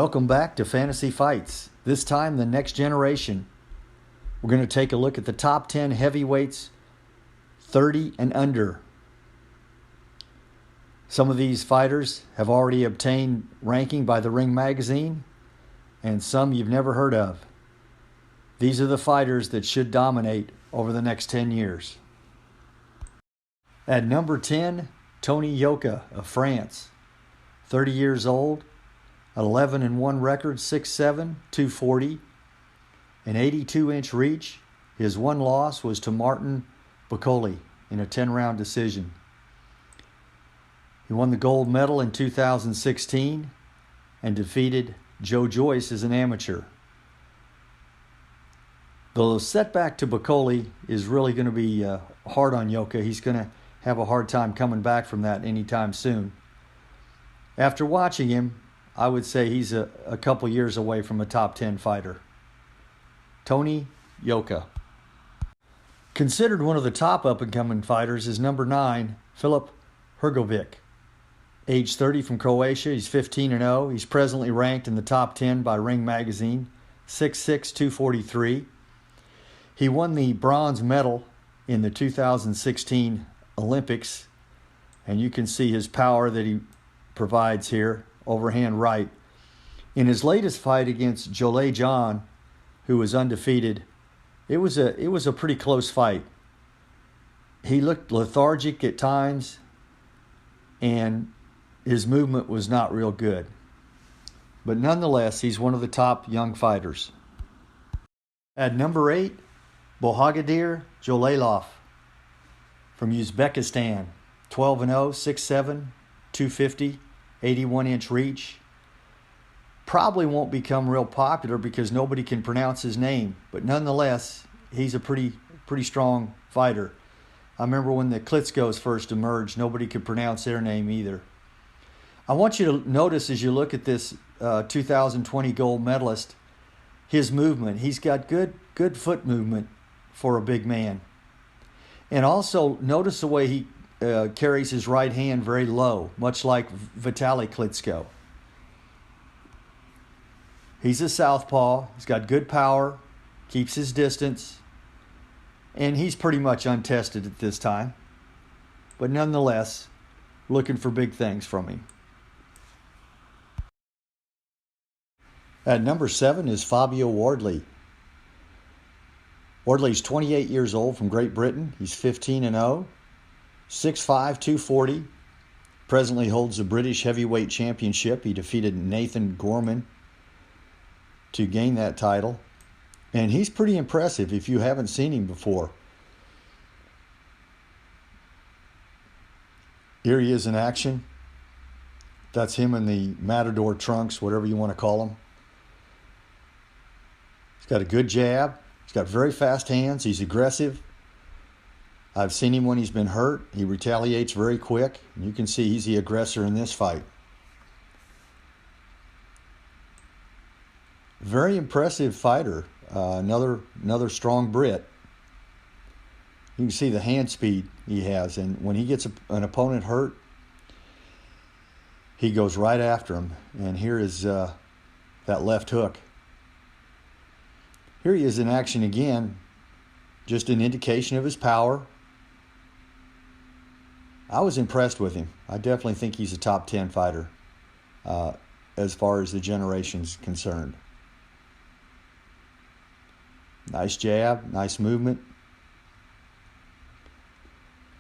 Welcome back to Fantasy Fights. This time, the next generation. We're going to take a look at the top 10 heavyweights, 30 and under. Some of these fighters have already obtained ranking by the Ring magazine, and some you've never heard of. These are the fighters that should dominate over the next 10 years. At number 10, Tony Yoka of France, 30 years old, 11-1 record, 6'7", 240, an 82-inch reach. His one loss was to Mark McKee in a 10-round decision. He won the gold medal in 2016 and defeated Joe Joyce as an amateur. The setback to McKee is really going to be hard on Yoka. He's going to have a hard time coming back from that anytime soon. After watching him, I would say he's a couple years away from a top 10 fighter. Tony Yoka. Considered one of the top up-and-coming fighters is number 9, Filip Hrgovic. Age 30 from Croatia, he's 15-0. He's presently ranked in the top 10 by Ring magazine, 6'6", 243. He won the bronze medal in the 2016 Olympics, and you can see his power that he provides here, overhand right. In his latest fight against Jolie John, who was undefeated, it was a pretty close fight. He looked lethargic at times, and his movement was not real good. But nonetheless, he's one of the top young fighters. At number 8, Bohadair Jalolov from Uzbekistan, 12-0, 6'7", 250, 81-inch reach. Probably won't become real popular because nobody can pronounce his name, but nonetheless, he's a pretty strong fighter. I remember when the Klitschkos first emerged, nobody could pronounce their name either. I want you to notice as you look at this 2020 gold medalist, his movement. He's got good foot movement for a big man. And also notice the way he carries his right hand very low, much like Vitaly Klitschko. He's a southpaw. He's got good power, keeps his distance, and he's pretty much untested at this time. But nonetheless, looking for big things from him. At number 7 is Fabio Wardley. Wardley's 28 years old from Great Britain. He's 15-0, 6'5", 240. Presently holds the British Heavyweight Championship. He defeated Nathan Gorman to gain that title. And he's pretty impressive if you haven't seen him before. Here he is in action. That's him in the Matador trunks, whatever you want to call them. He's got a good jab. He's got very fast hands. He's aggressive. I've seen him when he's been hurt. He retaliates very quick. And you can see he's the aggressor in this fight. Very impressive fighter. Another strong Brit. You can see the hand speed he has. And when he gets an opponent hurt, he goes right after him. And here is that left hook. Here he is in action again. Just an indication of his power. I was impressed with him. I definitely think he's a top 10 fighter as far as the generation's concerned. Nice jab, nice movement.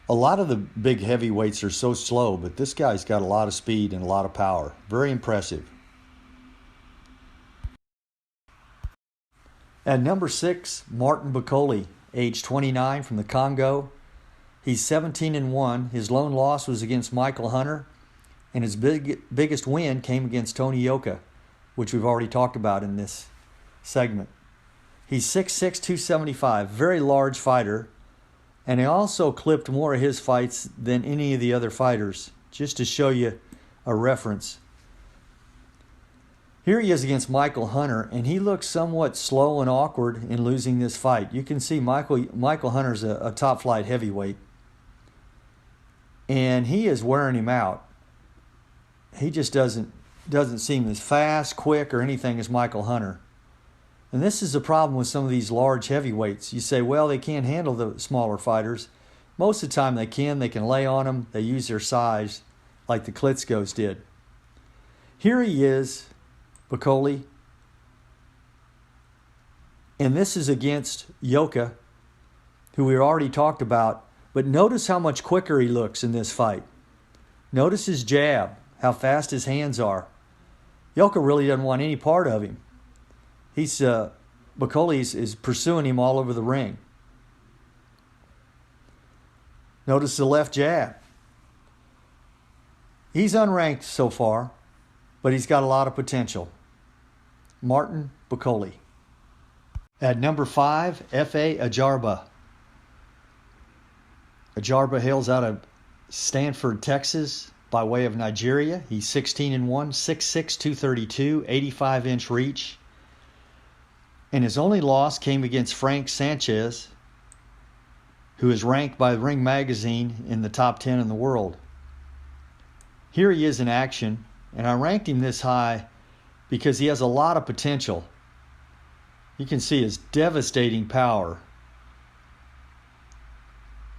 A lot of the big heavyweights are so slow, but this guy's got a lot of speed and a lot of power. Very impressive. At number 6, Mark McKee, age 29 from the Congo. He's 17-1. His lone loss was against Michael Hunter, and his biggest win came against Tony Yoka, which we've already talked about in this segment. He's 6'6", 275, very large fighter, and he also clipped more of his fights than any of the other fighters, just to show you a reference. Here he is against Michael Hunter, and he looks somewhat slow and awkward in losing this fight. You can see Michael Hunter's a top-flight heavyweight, and he is wearing him out. He just doesn't doesn't seem as fast, quick, or anything as Michael Hunter. And this is a problem with some of these large heavyweights. You say, well, they can't handle the smaller fighters. Most of the time they can. They can lay on them. They use their size like the Klitschkos did. Here he is, Bacoli. And this is against Yoka, who we already talked about. But notice how much quicker he looks in this fight. Notice his jab, how fast his hands are. Yoka really doesn't want any part of him. Bacoli is pursuing him all over the ring. Notice the left jab. He's unranked so far, but he's got a lot of potential. Martin Bacoli. At number 5, F.A. Ajarba. Ajarba hails out of Stanford, Texas, by way of Nigeria. He's 16-1, 6'6", 232, 85-inch reach. And his only loss came against Frank Sanchez, who is ranked by Ring Magazine in the top 10 in the world. Here he is in action, and I ranked him this high because he has a lot of potential. You can see his devastating power.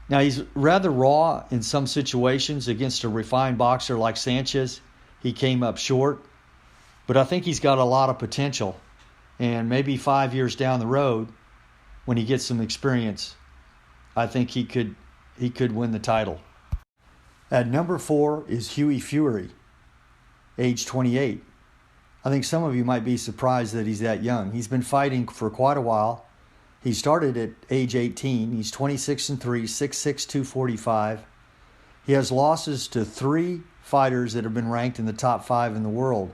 Now, he's rather raw in some situations against a refined boxer like Sanchez. He came up short, but I think he's got a lot of potential. And maybe 5 years down the road, when he gets some experience, I think he could win the title. At number 4 is Hughie Fury, age 28. I think some of you might be surprised that he's that young. He's been fighting for quite a while. He started at age 18. He's 26-3, 6'6", 245. He has losses to 3 fighters that have been ranked in the top 5 in the world: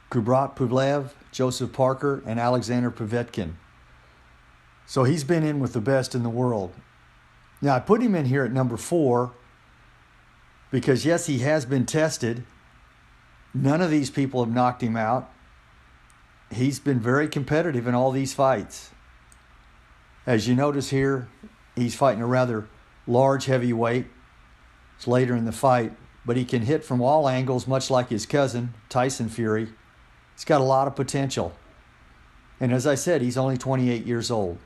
Kubrat Pulev, Joseph Parker, and Alexander Povetkin. So he's been in with the best in the world. Now, I put him in here at number 4 because, yes, he has been tested. None of these people have knocked him out. He's been very competitive in all these fights. As you notice here, he's fighting a rather large heavyweight. It's later in the fight, but he can hit from all angles, much like his cousin, Tyson Fury. He's got a lot of potential. And as I said, he's only 28 years old.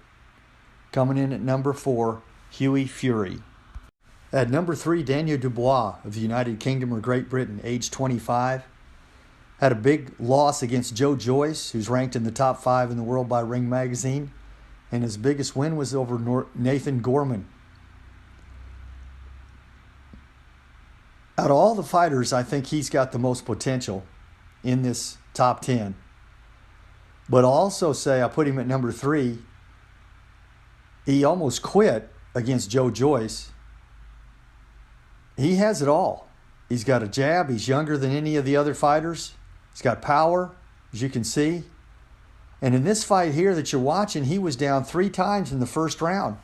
Coming in at number 4, Hughie Fury. At number 3, Daniel Dubois of the United Kingdom or Great Britain, age 25. Had a big loss against Joe Joyce, who's ranked in the top 5 in the world by Ring Magazine. And his biggest win was over Nathan Gorman. Out of all the fighters, I think he's got the most potential in this top 10. But I'll also say I put him at number 3. He almost quit against Joe Joyce. He has it all. He's got a jab. He's younger than any of the other fighters. He's got power, as you can see. And in this fight here that you're watching, he was down 3 times in the first round.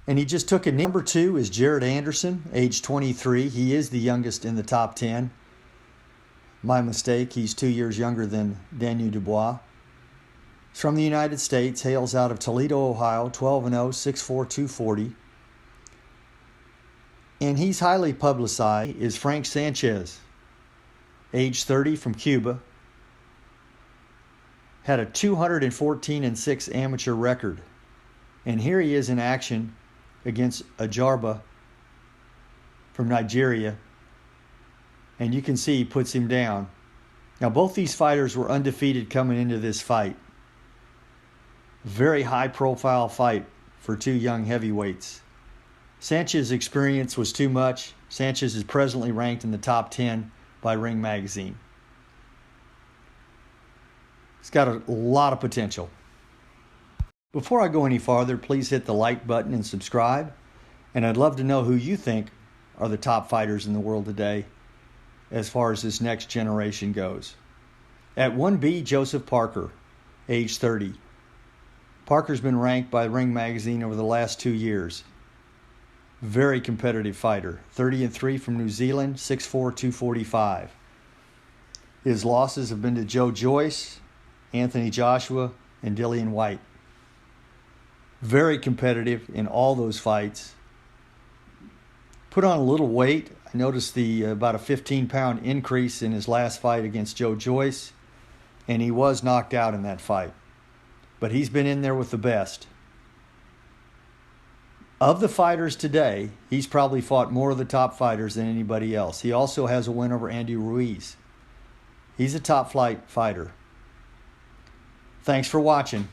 And he just took a knee. Number 2 is Jared Anderson, age 23. He is the youngest in the top 10. My mistake. He's 2 years younger than Daniel Dubois. He's from the United States, hails out of Toledo, Ohio, 12-0, 6'4", 240. And he's highly publicized. Is Frank Sanchez, age 30, from Cuba. Had a 214-6 amateur record. And here he is in action against Ajarba from Nigeria. And you can see he puts him down. Now, both these fighters were undefeated coming into this fight. Very high-profile fight for 2 young heavyweights. Sanchez's experience was too much. Sanchez is presently ranked in the top 10 by Ring Magazine. He's got a lot of potential. Before I go any farther, please hit the like button and subscribe. And I'd love to know who you think are the top fighters in the world today as far as this next generation goes. At 1B, Joseph Parker, age 30. Parker's been ranked by Ring Magazine over the last 2 years. Very competitive fighter. 30-3 from New Zealand, 6'4", 245. His losses have been to Joe Joyce, Anthony Joshua, and Dillian White. Very competitive in all those fights. put on a little weight. I noticed about a 15-pound increase in his last fight against Joe Joyce, and he was knocked out in that fight. But he's been in there with the best. Of the fighters today, he's probably fought more of the top fighters than anybody else. He also has a win over Andy Ruiz. He's a top-flight fighter. Thanks for watching.